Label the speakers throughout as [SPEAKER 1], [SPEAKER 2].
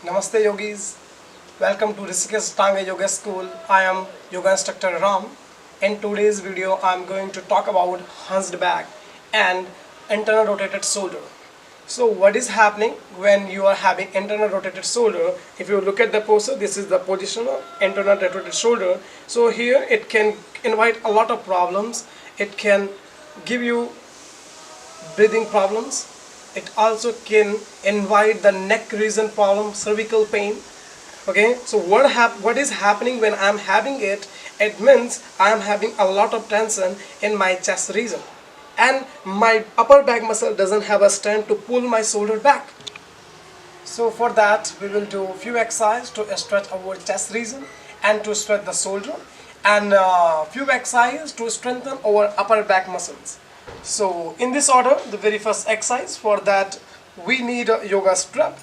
[SPEAKER 1] Namaste yogis. Welcome to Rishikesh Ashtanga Yoga School. I am yoga instructor Ram. In today's video I am going to talk about hunched back and internal rotated shoulder. So what is happening when you are having internal rotated shoulder? If you look at the posture, this is the position of internal rotated shoulder. So here it can invite a lot of problems. It can give you breathing problems. It also can invite the neck region problem, cervical pain. Okay, so what is happening when I'm having it? It means I'm having a lot of tension in my chest region, and my upper back muscle doesn't have a strength to pull my shoulder back. So for that we will do a few exercises to stretch our chest region and to stretch the shoulder, and few exercises to strengthen our upper back muscles. So in this order, the very first exercise, for that we need a yoga strap.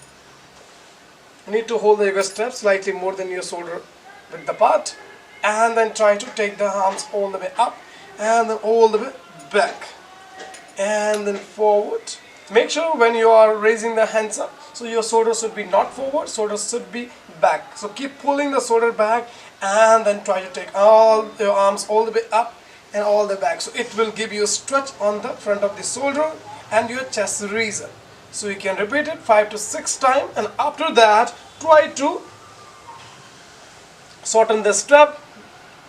[SPEAKER 1] You need to hold the yoga strap slightly more than your shoulder width apart, and then try to take the arms all the way up and then all the way back and then forward. Make sure when you are raising the hands up, so your shoulders should be not forward, shoulders should be back. So keep pulling the shoulder back and then try to take all your arms all the way up and all the back. So it will give you a stretch on the front of the shoulder and your chest region. So you can repeat it 5 to 6 times, and after that try to shorten the strap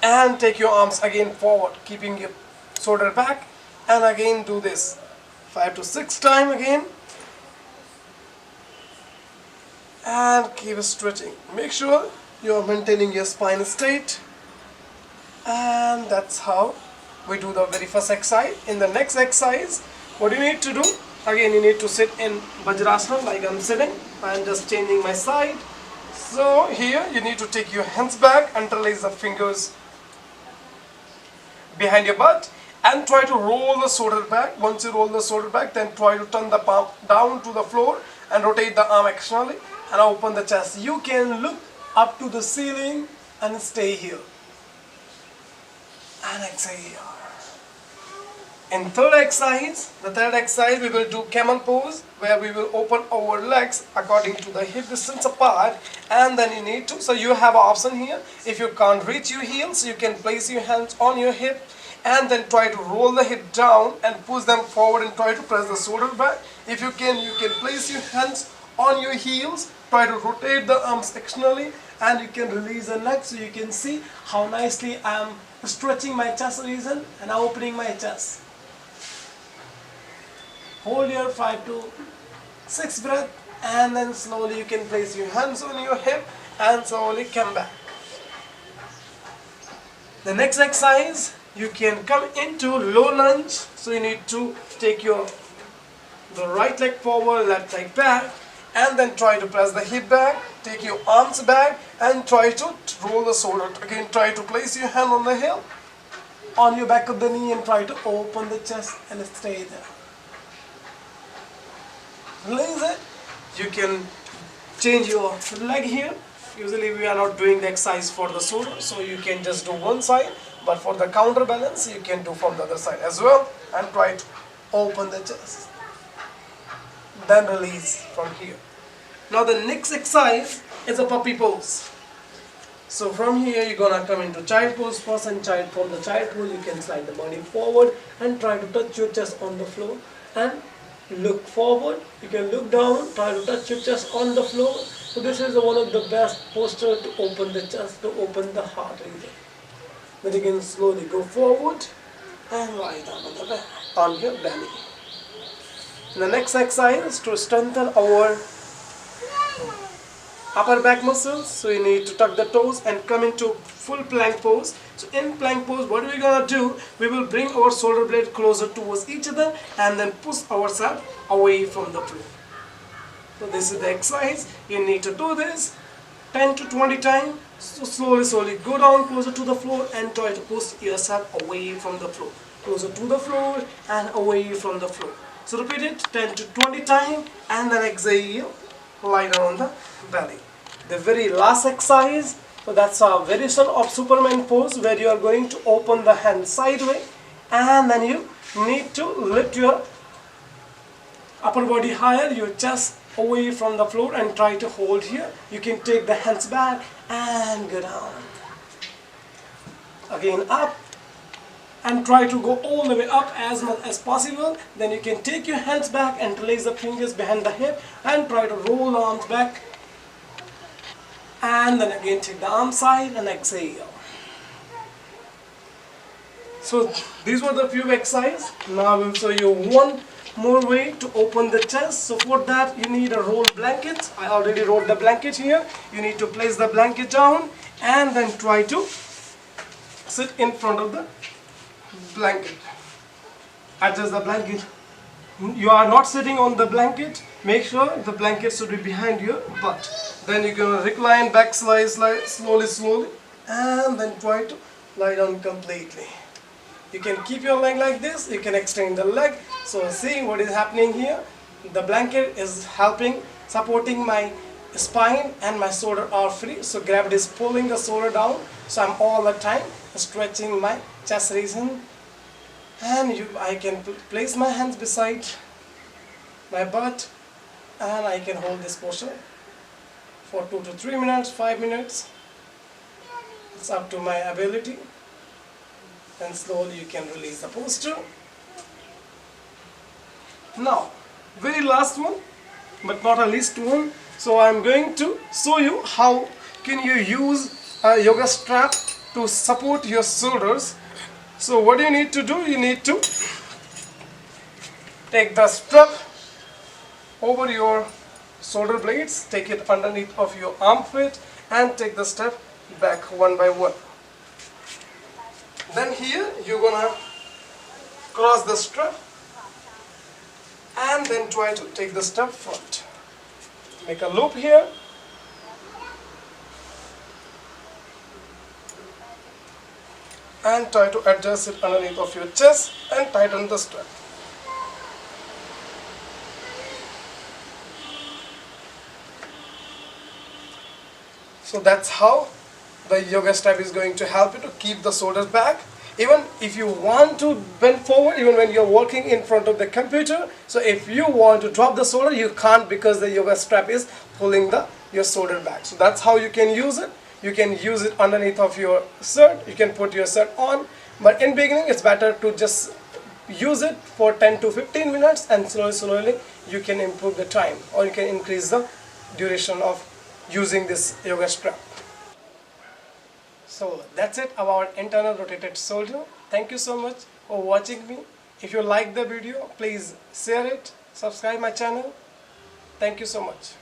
[SPEAKER 1] and take your arms again forward, keeping your shoulder back, and again do this 5 to 6 times again, and keep stretching. Make sure you are maintaining your spine straight, and that's how we do the very first exercise. In the next exercise, what you need to do, again you need to sit in Vajrasana like I'm sitting. I'm just changing my side. So here you need to take your hands back, interlace the fingers behind your butt, and try to roll the shoulder back. Once you roll the shoulder back, then try to turn the palm down to the floor and rotate the arm externally and open the chest. You can look up to the ceiling and stay here and exhale. In the third exercise we will do camel pose, where we will open our legs according to the hip distance apart, and then you need to, so you have an option here. If you can't reach your heels, you can place your hands on your hip and then try to roll the hip down and push them forward and try to press the shoulder back. If you can place your hands on your heels, try to rotate the arms externally, and you can release the neck. So you can see how nicely I am stretching my chest region and opening my chest. Hold your 5 to 6 breath, and then slowly you can place your hands on your hip and slowly come back. The next exercise, you can come into low lunge. So you need to take the right leg forward, left leg back, and then try to press the hip back, take your arms back and try to roll the shoulder. Again, try to place your hand on the hip, on your back of the knee, and try to open the chest and stay there. Release it. You can change your leg here. Usually we are not doing the exercise for the shoulder, so you can just do one side, but for the counterbalance you can do from the other side as well, and try to open the chest. Then release from here. Now the next exercise is a puppy pose. So from here you're gonna come into child pose first, and from the child pose you can slide the body forward and try to touch your chest on the floor and look forward. You can look down, try to touch your chest on the floor. So this is one of the best posture to open the chest, to open the heart region. Then you can slowly go forward and lie down on your belly. The next exercise is to strengthen our upper back muscles. So you need to tuck the toes and come into full plank pose. So in plank pose, what we're gonna do, we will bring our shoulder blade closer towards each other and then push ourselves away from the floor. So this is the exercise. You need to do this 10 to 20 times. So slowly go down closer to the floor and try to push yourself away from the floor. Closer to the floor and away from the floor. So repeat it 10 to 20 times, and then exhale, lie down on the belly. The very last exercise, so that's a variation of Superman pose, where you are going to open the hand sideways, and then you need to lift your upper body higher, your chest away from the floor and try to hold here. You can take the hands back and go down. Again up, and try to go all the way up as much as possible. Then you can take your hands back and place the fingers behind the hip and try to roll the arms back. And then again take the arm side and exhale. So these were the few exercises. Now I will show you one more way to open the chest. So for that you need a roll blanket. I already rolled the blanket here. You need to place the blanket down and then try to sit in front of the blanket. Adjust the blanket. You are not sitting on the blanket. Make sure the blanket should be behind your butt. Then you're going to recline back, slide slowly, and then try to lie down completely. You can keep your leg like this. You can extend the leg. So see what is happening here. The blanket is helping, supporting my spine, and my shoulder are free. So gravity is pulling the shoulder down. So I'm all the time stretching my chest region. And I can place my hands beside my butt, and I can hold this posture for 2 to 3 minutes, 5 minutes. It's up to my ability. And slowly you can release the posture. Now, very last one, but not a least one. So I'm going to show you how can you use a yoga strap to support your shoulders. So what you need to do, you need to take the strap over your shoulder blades, take it underneath of your armpit, and take the step back one by one. Then here you're gonna cross the strap and then try to take the step front. Make a loop here. And try to adjust it underneath of your chest and tighten the strap. So that's how the yoga strap is going to help you to keep the shoulders back. Even if you want to bend forward, even when you're working in front of the computer, so if you want to drop the shoulder, you can't because the yoga strap is pulling your shoulder back. So that's how you can use it. You can use it underneath of your shirt. You can put your shirt on. But in beginning, it's better to just use it for 10 to 15 minutes, and slowly you can improve the time, or you can increase the duration of using this yoga strap. So that's it about internal rotated shoulder. Thank you so much for watching me. If you like the video, please share it, subscribe my channel. Thank you so much.